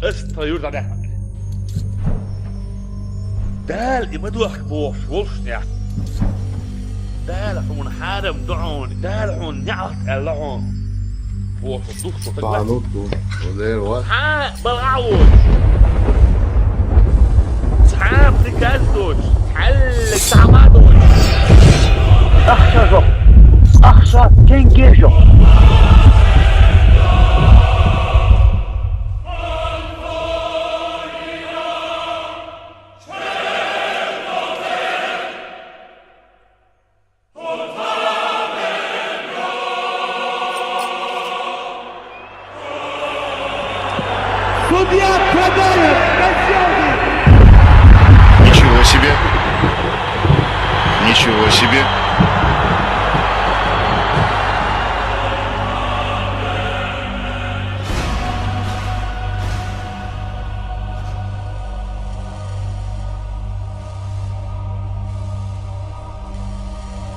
Östra juurde näha. Täällä ei maduak vuos volsnia. Täällä on häädäm doon. Täällä on njalt elon. Vuos on tuhtu. Paanuttu. Odero. ها بالعوض. سحاب تكازوش. حلك تعمادوش. اخشى اخشى تنجيجو. Судья продает казенный. Ничего себе. Ничего себе.